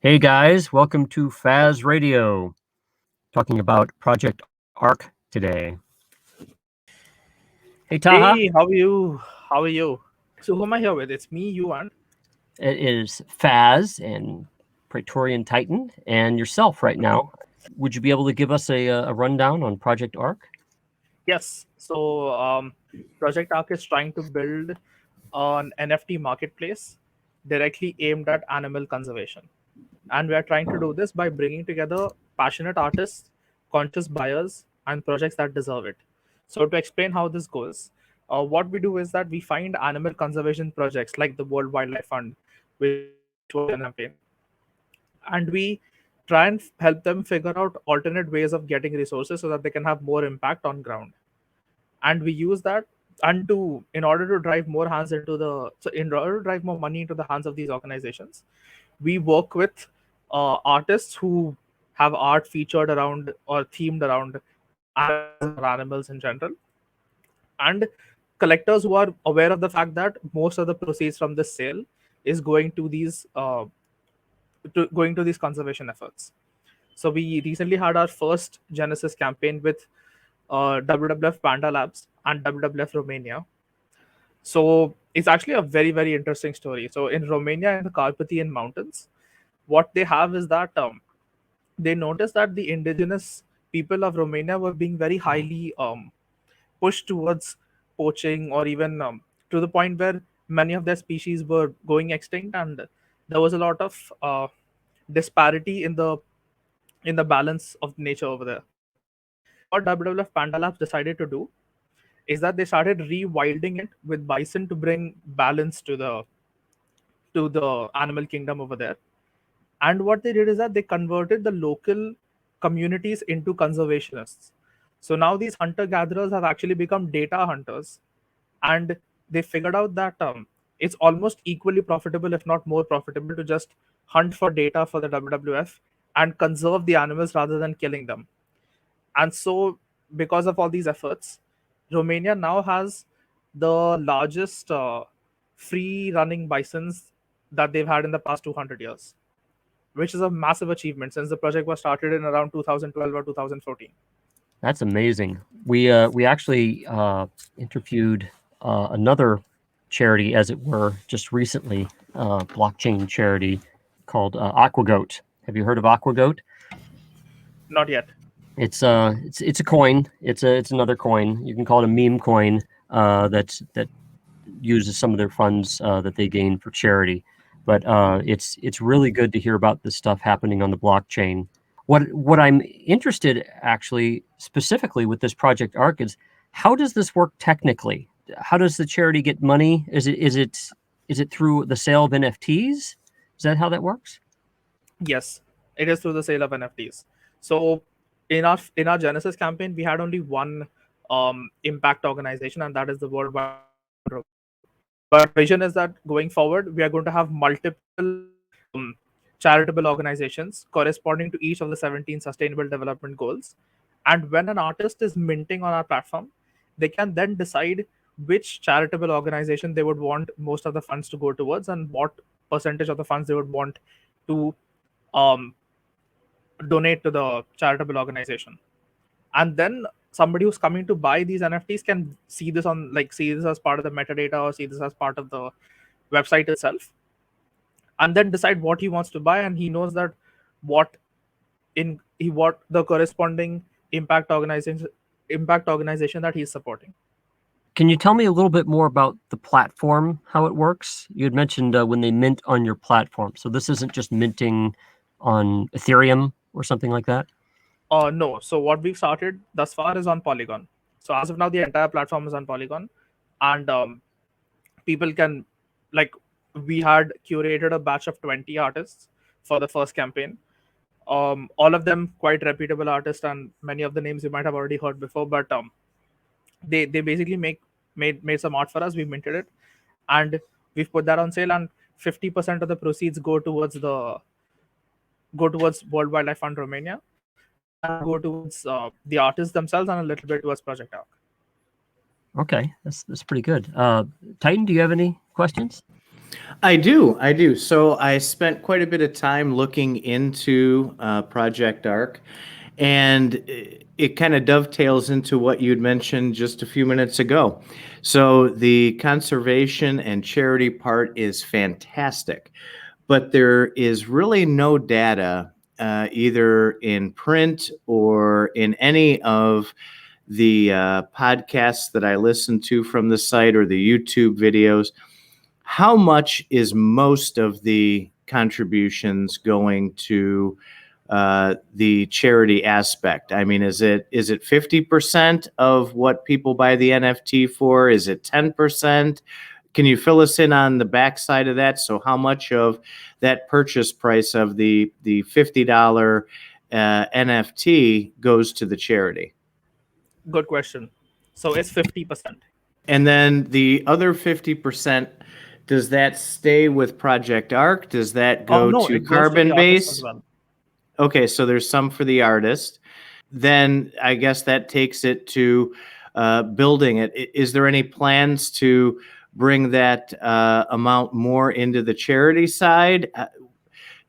Hey guys, welcome to Faz Radio, talking about Project Ark today. Hey Taaha, Hey, how are you? How are you? So who am I here with? It's me, you, and it is Faz and Praetorian Titan and yourself right now. Would you be able to give us a rundown on Project Ark? yes. Project Ark is trying to build an NFT marketplace directly aimed at animal conservation, and we are trying to do this by bringing together passionate artists, conscious buyers, and projects that deserve it. So to explain how this goes, what we do is that we find animal conservation projects like the World Wildlife Fund, which was the campaign, and we try and help them figure out alternate ways of getting resources so that they can have more impact on ground. And we use that and to in order to drive more hands into the so in order to drive more money into the hands of these organizations, we work with artists who have art featured around or themed around animals or animals in general, and collectors who are aware of the fact that most of the proceeds from this sale is going to these conservation efforts. So we recently had our first Genesis campaign with WWF Panda Labs and WWF Romania. So it's actually a very, very interesting story. So in Romania, in the Carpathian Mountains, what they have is that they noticed that the indigenous people of Romania were being very highly pushed towards poaching, or even to the point where many of their species were going extinct, and there was a lot of disparity in the balance of nature over there. So what WWF Panda Labs decided to do is that they started rewilding it with bison to bring balance to the animal kingdom over there. And what they did is that they converted the local communities into conservationists. So now these hunter gatherers have actually become data hunters, and they figured out that it's almost equally profitable, if not more profitable, to just hunt for data for the WWF and conserve the animals rather than killing them. And so, because of all these efforts, Romania now has the largest free running bisons that they've had in the past 200 years, which is a massive achievement since the project was started in around 2012 or 2014. That's amazing. We actually interviewed another charity, as it were, just recently, blockchain charity called AquaGoat. Have you heard of AquaGoat? Not yet. It's a coin. It's another coin. You can call it a meme coin. That uses some of their funds that they gain for charity. But it's really good to hear about this stuff happening on the blockchain. What I'm interested actually specifically with this Project Arc is, how does this work technically? How does the charity get money? Is it through the sale of NFTs? Is that how that works? Yes, it is through the sale of NFTs. So in our Genesis campaign, we had only one impact organization, and that is the World Wildlife Fund. But our vision is that going forward, we are going to have multiple um, charitable organizations corresponding to each of the 17 Sustainable Development Goals. And when an artist is minting on our platform, they can then decide which charitable organization they would want most of the funds to go towards, and what percentage of the funds they would want to um, donate to the charitable organization. And then somebody who's coming to buy these NFTs can see this as part of the metadata, or see this as part of the website itself, and then decide what he wants to buy. And he knows that what what the corresponding impact organization that he's supporting. Can you tell me a little bit more about the platform, how it works? You had mentioned when they mint on your platform. So this isn't just minting on Ethereum or something like that? No. So what we've started thus far is on Polygon. So as of now, the entire platform is on Polygon, and people can, like, we had curated a batch of 20 artists for the first campaign. All of them quite reputable artists, and many of the names you might have already heard before. But they basically made some art for us. We minted it, and we've put that on sale. And 50% of the proceeds go towards World Wildlife Fund Romania, and go towards the artists themselves, and a little bit towards Project Ark. Okay, that's pretty good. Titan, do you have any questions? I do. I do. So I spent quite a bit of time looking into Project Ark, and it kind of dovetails into what you'd mentioned just a few minutes ago. So the conservation and charity part is fantastic, but there is really no data either in print or in any of the podcasts that I listen to from the site or the YouTube videos. How much is most of the contributions going to the charity aspect? I mean, is it 50% of what people buy the NFT for? Is it 10%? Can you fill us in on the backside of that? So, how much of that purchase price of the $50 NFT goes to the charity? Good question. So it's 50%. And then the other 50%, does that stay with Project Ark? Does that go No, to it goes to the Carbon artist as Base? well. Okay, so there's some for the artist. Then I guess that takes it to building it. Is there any plans to bring that amount more into the charity side?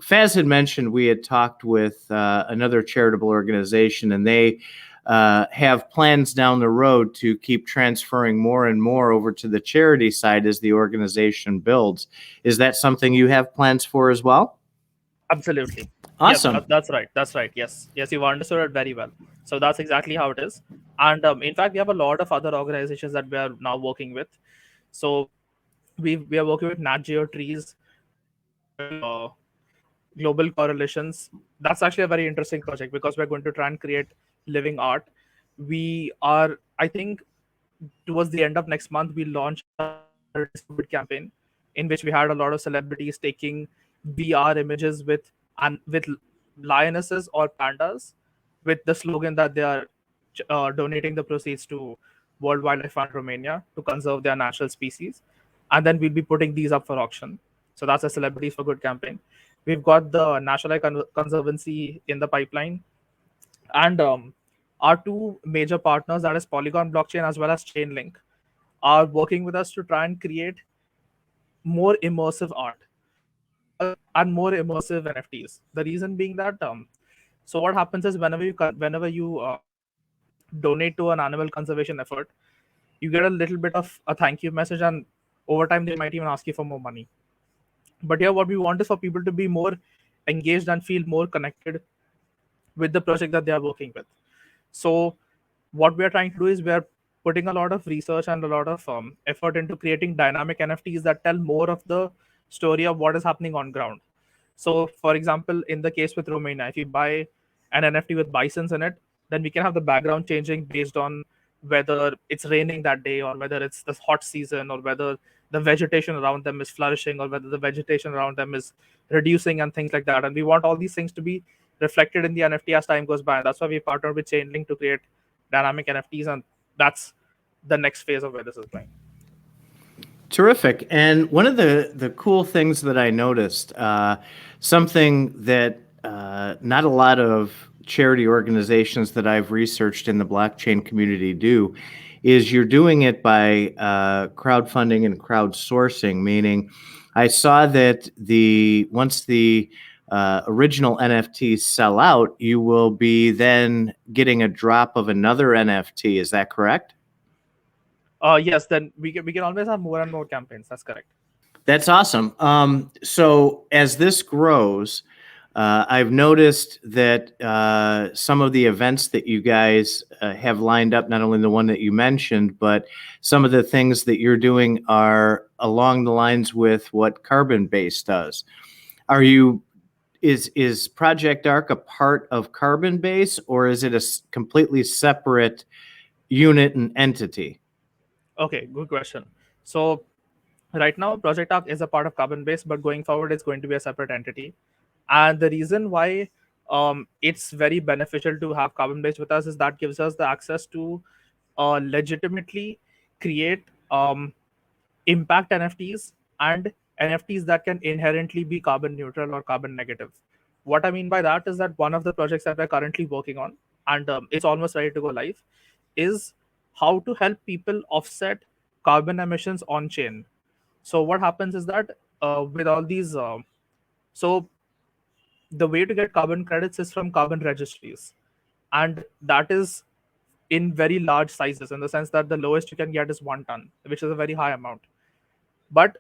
Faz had mentioned we had talked with another charitable organization, and they have plans down the road to keep transferring more and more over to the charity side as the organization builds. Is that something you have plans for as well? Absolutely. Yes, Awesome. that's right. That's right. Yes. Yes, you've understood it very well. So that's exactly how it is. And in fact, we have a lot of other organizations that we are now working with. So we are working with Nat Geo Trees, global correlations. That's actually a very interesting project because we're going to try and create living art. We are, I think, towards the end of next month, we launch our distribute campaign, in which we had a lot of celebrities taking VR images with lionesses or pandas, with the slogan that they are donating the proceeds to World Wildlife Fund Romania to conserve their natural species, and then we'll be putting these up for auction. So that's a Celebrities for Good campaign. We've got the National Eye Conservancy in the pipeline, and our two major partners, that is Polygon blockchain as well as Chainlink, are working with us to try and create more immersive art and more immersive NFTs. The reason being that so what happens is whenever you donate to an animal conservation effort, you get a little bit of a thank you message, and over time they might even ask you for more money. But yeah, what we want is for people to be more engaged and feel more connected with the project that they are working with. So what we are trying to do is we are putting a lot of research and a lot of effort into creating dynamic NFTs that tell more of the story of what is happening on ground. So, for example, in the case with Romania, if you buy an NFT with bisons in it, then we can have the background changing based on whether it's raining that day, or whether it's the hot season, or whether the vegetation around them is flourishing, or whether the vegetation around them is reducing, and things like that. And we want all these things to be reflected in the NFT as time goes by. And that's why we partnered with Chainlink to create dynamic NFTs, and that's the next phase of where this is going. Terrific. And one of the cool things that I noticed, something that not a lot of charity organizations that I've researched in the blockchain community do, is you're doing it by crowdfunding and crowdsourcing, meaning I saw that once the original NFTs sell out, you will be then getting a drop of another NFT. Is that correct? Yes, then we can always have more and more campaigns. That's correct. That's awesome. So as this grows, I've noticed that some of the events that you guys have lined up, not only the one that you mentioned, but some of the things that you're doing are along the lines with what Carbon Base does. Is Project Ark a part of Carbon Base, or is it a completely separate unit and entity? Okay, good question. So right now, Project Arc is a part of Carbon Base, but going forward, it's going to be a separate entity. And the reason why it's very beneficial to have Carbon Base with us is that gives us the access to legitimately create impact NFTs and NFTs that can inherently be carbon neutral or carbon negative. What I mean by that is that one of the projects that we're currently working on, and it's almost ready to go live, is how to help people offset carbon emissions on chain. So what happens is that with all these, so the way to get carbon credits is from carbon registries, and that is in very large sizes, in the sense that the lowest you can get is 1 ton, which is a very high amount. But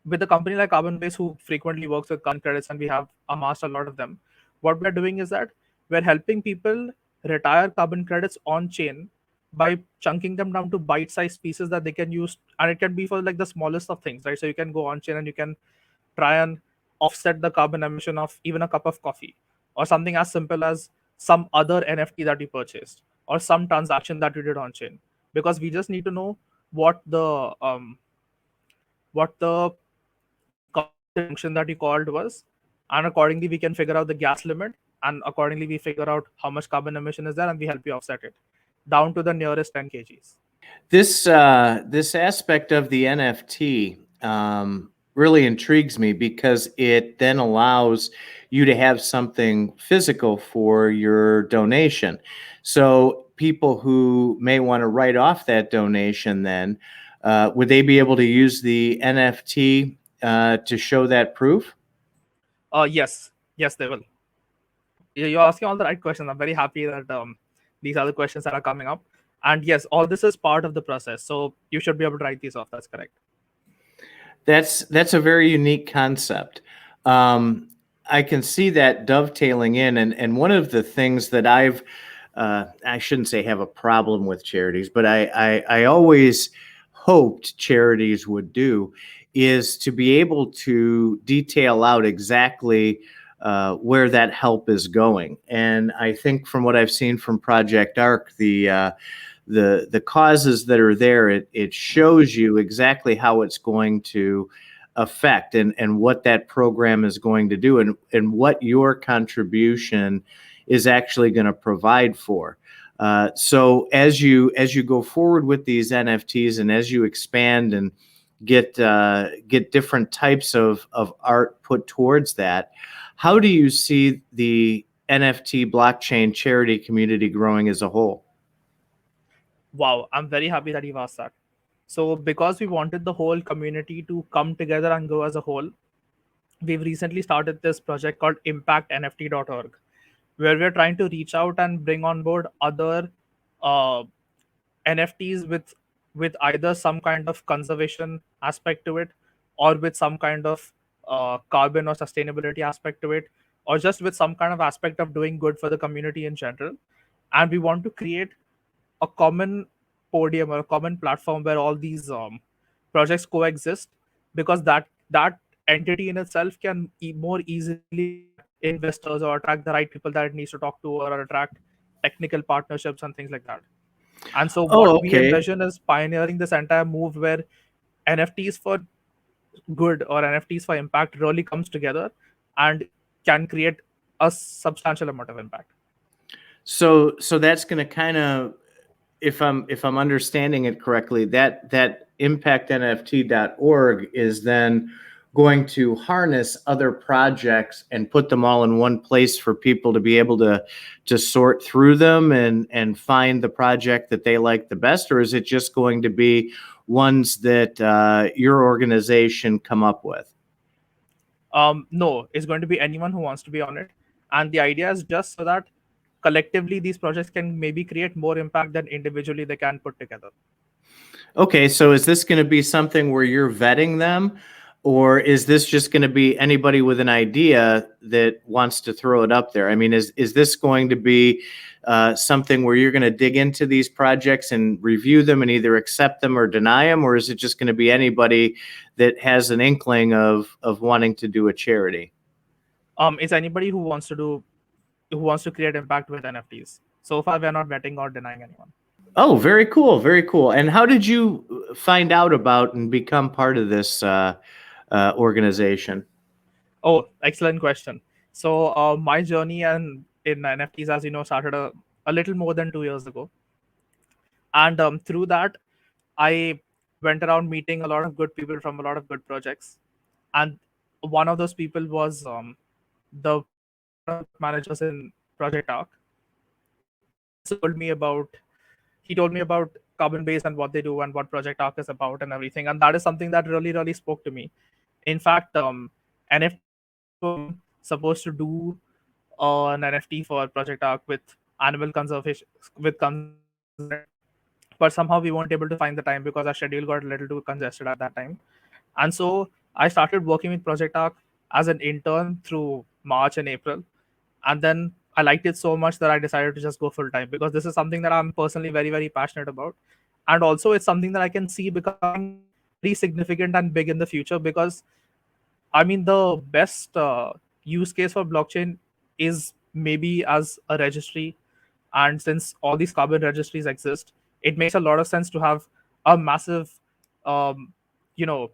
with a company like Carbon Base, who frequently works with carbon credits, and we have amassed a lot of them, what we're doing is that we're helping people retire carbon credits on chain by chunking them down to bite-sized pieces that they can use, and it can be for like the smallest of things, right? So you can go on chain and you can try and offset the carbon emission of even a cup of coffee, or something as simple as some other NFT that you purchased, or some transaction that you did on chain, because we just need to know what the carbon function that you called was, and accordingly we can figure out the gas limit, and accordingly we figure out how much carbon emission is there, and we help you offset it down to the nearest 10 kgs. This aspect of the NFT really intrigues me, because it then allows you to have something physical for your donation. So people who may want to write off that donation, then would they be able to use the NFT to show that proof? Yes, they will. You're asking all the right questions. I'm very happy that these are the questions that are coming up. And yes, all this is part of the process. So you should be able to write these off. That's correct. That's a very unique concept. I can see that dovetailing in, and one of the things that I shouldn't say have a problem with charities, but I always hoped charities would do, is to be able to detail out exactly where that help is going. And I think from what I've seen from Project Ark, the causes that are there, it shows you exactly how it's going to affect, and what that program is going to do, and what your contribution is actually going to provide for. So as you go forward with these NFTs, and as you expand and get different types of art put towards that, how do you see the NFT blockchain charity community growing as a whole? Wow, I'm very happy that you've asked that. So, because we wanted the whole community to come together and grow as a whole, we've recently started this project called impactnft.org, where we're trying to reach out and bring on board other uh, NFTs with either some kind of conservation aspect to it, or with some kind of carbon or sustainability aspect to it, or just with some kind of aspect of doing good for the community in general. And we want to create a common podium or a common platform where all these projects coexist, because that entity in itself can more easily attract investors, or attract the right people that it needs to talk to, or attract technical partnerships and things like that. And so Oh, what we okay. envision is pioneering this entire move where NFTs for good or NFTs for impact really comes together and can create a substantial amount of impact. So that's going to kind of, if I'm understanding it correctly, that impactnft.org is then going to harness other projects and put them all in one place for people to be able to sort through them and find the project that they like the best, or is it just going to be ones that your organization come up with? No, it's going to be anyone who wants to be on it. And the idea is just so that collectively these projects can maybe create more impact than individually they can put together. Okay, so is this going to be something where you're vetting them, or is this just going to be anybody with an idea that wants to throw it up there? I mean, is this going to be something where you're going to dig into these projects and review them and either accept them or deny them, or is it just going to be anybody that has an inkling of wanting to do a charity? It's anybody who wants to create impact with NFTs. So far, we're not vetting or denying anyone. Oh, very cool, very cool. And how did you find out about and become part of this organization? Oh, excellent question. So my journey and in NFTs, as you know, started a little more than 2 years ago. And through that, I went around meeting a lot of good people from a lot of good projects. And one of those people was the one of the managers in Project Ark. So he told me about Carbon Base and what they do and what Project Ark is about and everything. And that is something that really, really spoke to me. In fact, NFT supposed to do an NFT for Project Ark with animal conservation but somehow we weren't able to find the time because our schedule got a little too congested at that time. And so I started working with Project Ark as an intern through March and April. And then I liked it so much that I decided to just go full time because this is something that I'm personally very, very passionate about. And also, it's something that I can see becoming very significant and big in the future because I mean, the best use case for blockchain is maybe as a registry. And since all these carbon registries exist, it makes a lot of sense to have a massive, um, you know,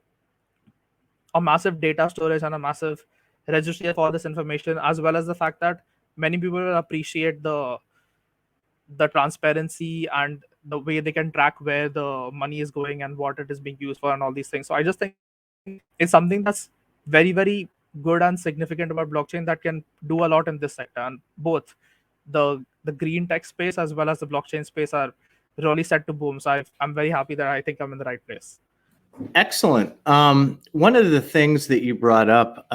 a massive data storage and a massive registry of all this information, as well as the fact that many people will appreciate the transparency and the way they can track where the money is going and what it is being used for and all these things. So I just think it's something that's very, very good and significant about blockchain that can do a lot in this sector. And both the green tech space as well as the blockchain space are really set to boom. So I'm very happy that I think I'm in the right place. Excellent. One of the things that you brought up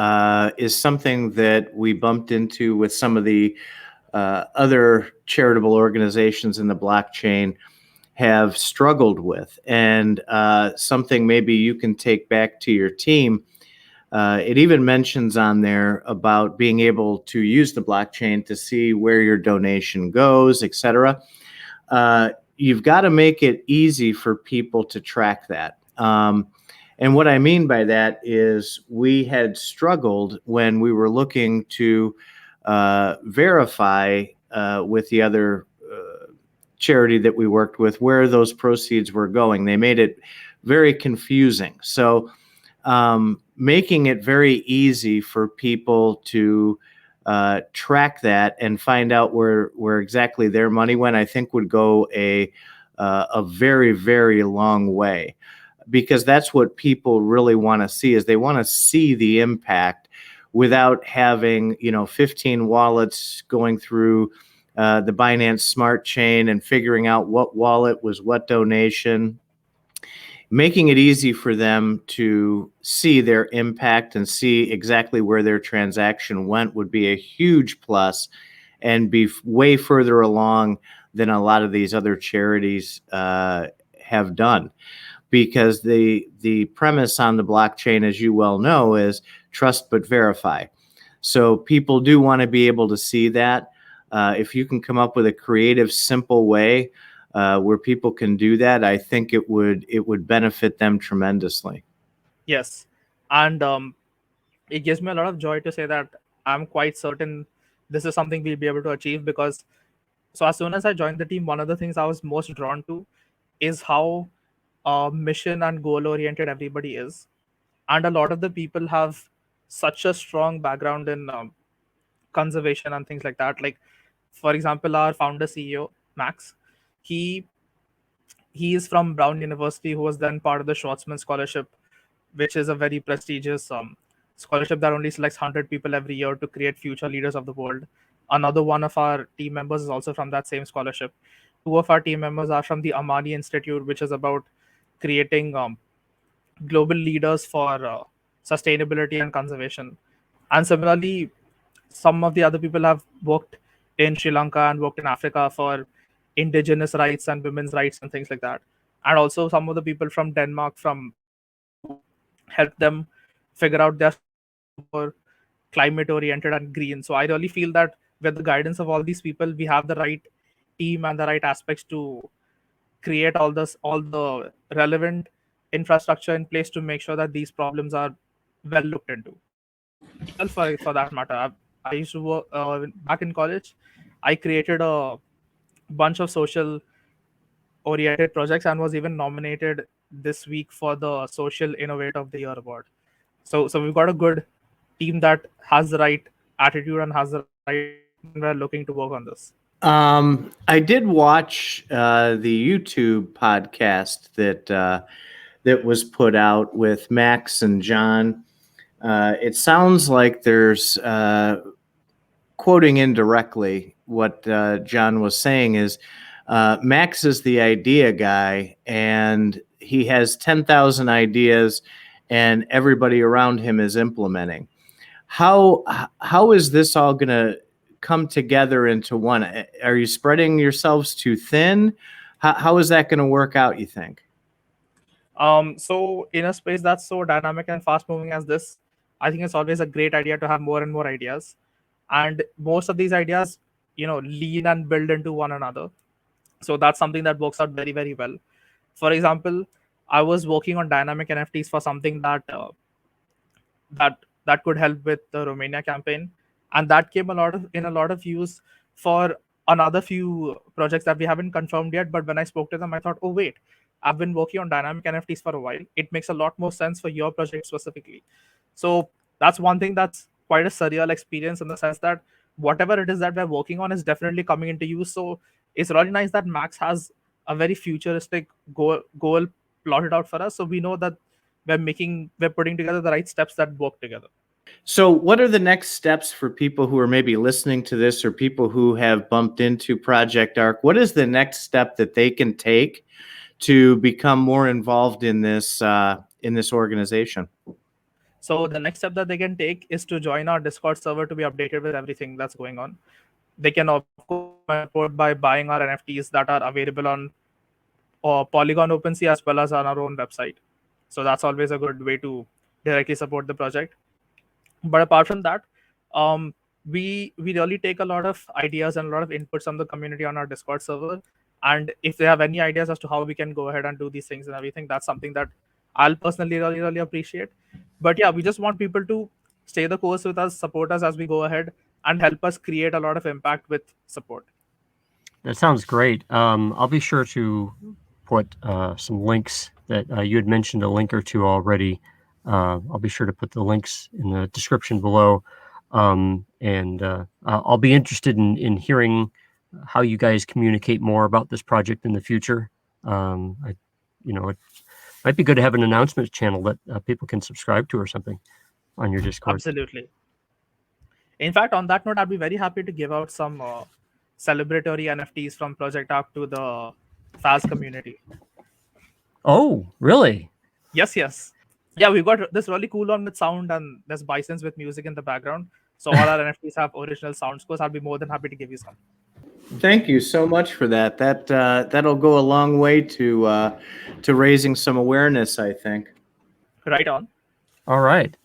is something that we bumped into with some of the other charitable organizations in the blockchain have struggled with, and something maybe you can take back to your team. It even mentions on there about being able to use the blockchain to see where your donation goes, etc. You've got to make it easy for people to track that. And what I mean by that is we had struggled when we were looking to verify with the other charity that we worked with where those proceeds were going. They made it very confusing. So making it very easy for people to track that and find out where exactly their money went, I think would go a very, very long way, because that's what people really want to see. Is they want to see the impact without having 15 wallets going through the Binance Smart Chain and figuring out what wallet was what donation. Making it easy for them to see their impact and see exactly where their transaction went would be a huge plus and be way further along than a lot of these other charities have done. Because the premise on the blockchain, as you well know, is trust but verify. So people do want to be able to see that. If you can come up with a creative, simple way where people can do that, I think it would benefit them tremendously. Yes, and it gives me a lot of joy to say that I'm quite certain this is something we'll be able to achieve because so as soon as I joined the team, one of the things I was most drawn to is how mission and goal oriented everybody is, and a lot of the people have such a strong background in conservation and things like that. Like, for example, our founder CEO Max, he he is from Brown University, who was then part of the Schwarzman Scholarship, which is a very prestigious scholarship that only selects 100 people every year to create future leaders of the world. Another one of our team members is also from that same scholarship. Two of our team members are from the Amani Institute, which is about creating global leaders for sustainability and conservation. And similarly, some of the other people have worked in Sri Lanka and worked in Africa for indigenous rights and women's rights and things like that. And also some of the people from Denmark from help them figure out their more climate oriented and green. So I really feel that with the guidance of all these people, we have the right team and the right aspects to create all the relevant infrastructure in place to make sure that these problems are well looked into. For that matter, I used to work back in college. I created a bunch of social oriented projects and was even nominated this week for the Social Innovator of the Year award. So we've got a good team that has the right attitude and has the right. We're looking to work on this. I did watch the YouTube podcast that was put out with Max and John. It sounds like there's quoting indirectly what John was saying is Max is the idea guy, and he has 10,000 ideas, and everybody around him is implementing. How is this all going to come together into one? Are you spreading yourselves too thin? How is that going to work out, you think? So in a space that's so dynamic and fast moving as this, I think it's always a great idea to have more and more ideas. And most of these ideas, lean and build into one another. So that's something that works out very, very well. For example, I was working on dynamic NFTs for something that could help with the Romania campaign, and that came in a lot of use for another few projects that we haven't confirmed yet. But when I spoke to them, I thought, oh wait, I've been working on dynamic NFTs for a while. It makes a lot more sense for your project specifically. So that's one thing that's quite a surreal experience, in the sense that whatever it is that we're working on is definitely coming into use. So it's really nice that Max has a very futuristic goal plotted out for us. So we know that we're putting together the right steps that work together. So what are the next steps for people who are maybe listening to this, or people who have bumped into Project Ark? What is the next step that they can take to become more involved in this organization? So the next step that they can take is to join our Discord server to be updated with everything that's going on. They can, of course, support by buying our NFTs that are available on Polygon OpenSea as well as on our own website. So that's always a good way to directly support the project. But apart from that, we really take a lot of ideas and a lot of inputs from the community on our Discord server. And if they have any ideas as to how we can go ahead and do these things and everything, that's something that I'll personally really, really appreciate. But yeah, we just want people to stay the course with us, support us as we go ahead, and help us create a lot of impact with support. That sounds great. I'll be sure to put some links that you had mentioned a link or two already. I'll be sure to put the links in the description below. And I'll be interested in hearing how you guys communicate more about this project in the future. It might be good to have an announcements channel that people can subscribe to or something on your Discord. Absolutely. In fact, on that note, I'd be very happy to give out some celebratory NFTs from Project Ark to the Faz community. Oh, really? Yes. Yeah, we've got this really cool one with sound, and there's bisons with music in the background. So all our NFTs have original sound scores. I'll be more than happy to give you some. Thank you so much for that. That'll go a long way to raising some awareness, I think. Right on. All right.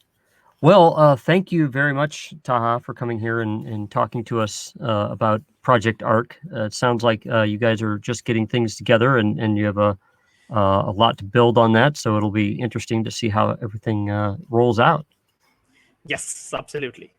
Well, thank you very much, Taaha, for coming here and talking to us about Project Ark. It sounds like you guys are just getting things together, and you have a lot to build on that. So it'll be interesting to see how everything rolls out. Yes, absolutely.